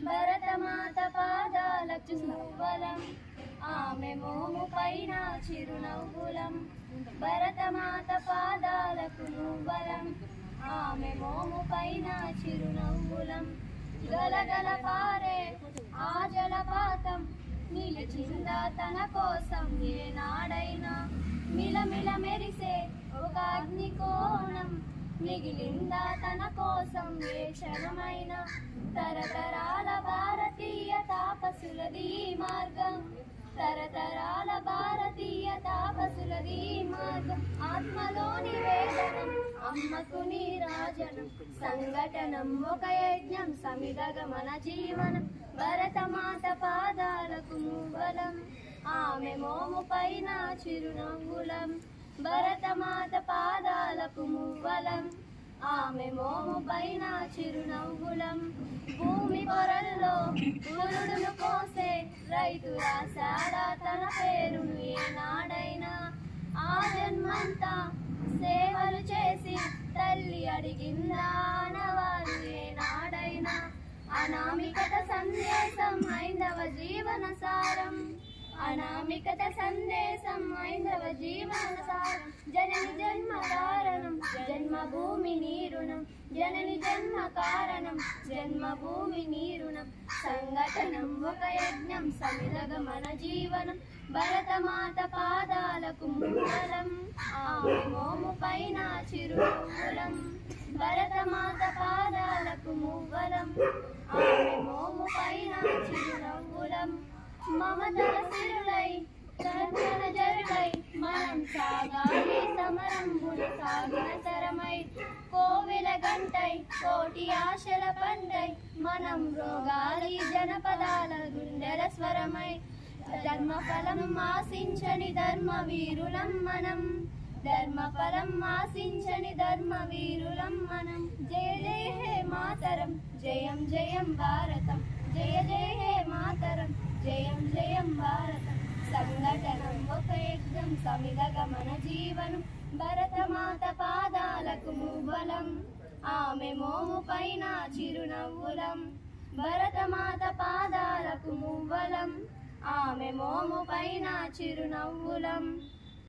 భరతమాత పాదాలకు మువ్వలం, ఆమె మోము పైన చిరునవ్వులం. భరతమాత పాదాలకు మువ్వలం, ఆమె మోము పైన చిరునవ్వులం. గలగల పారే ఆ జలపాతం నిలిచిందా తన కోసం ఏనాడైనా. మిలమిల మెరిసే ఒక అగ్నికోణం మిగిలిందా తన కోసం ఏ క్షణమైనా. తరతరాల భారతీయ తాపసులది మార్గం, తరతరాల భారతీయ తాపసులది మార్గం. ఆత్మలోని వేదనం అమ్మకు నీరాజనం, సంఘటనం ఒక యజ్ఞం సమిదగమన జీవనం. భరతమాత పాదాలకు మువ్వలం, ఆమె మోము పైన చిరునవ్వులం. భరతమాత పాదాలకు మువ్వలం, ఆమె మోము పైన చిరునవ్వులం. భూమి పొరల్లో పురుడును కోసే రైతు రాశాడా తన పేరును ఏనాడైనా. ఆ జన్మంతా సేవలు చేసి తల్లి అడిగిందా ఆనవారు ఏనాడైనా. అనామికత సందేశం హైందవ జీవన సారం, అనామికత సందేశం హైందవ జీవన సారం. జనని జన్మ కారణం జన్మభూమి నీరుణం, జనని జన్మ కారణం జన్మభూమి నీరుణం. సంఘటనం ఒక యజ్ఞం సమిదగమన జీవనం. భరతమాత పాదాలకు మువ్వలం, ఆమె మోము పైన చిరునవ్వులం. భరతమాత పాదాలకు మువ్వలం, ఆమె మోము పైన చిరునవ్వులం. మమతల సిరులై చర్చల జరులై మనం సాగాలి సమరంబున సాగిన తరమై. కోవిల గంటై కోటి ఆశల పంటై మనం రోగాలి జనపదాల గుండెల స్వరమై. ధర్మఫలం ఆశించని ధర్మ వీరులం మనం, ధర్మఫలం ఆశించని ధర్మ వీరులం మనం. జయ జయ హే మాతరం, జయం జయం భారతం. జయ జయ హే మాతరం, జయం జయం భారతం. సంఘటనం ఒక యజ్ఞం సమిదగమన జీవనం. భరతమాత పాదాలకు మువ్వలం, ఆమె మోము పైన చిరునవ్వులం. భరతమాత పాదాలకు మువ్వలం, ఆమె మోము పైన చిరునవ్వులం.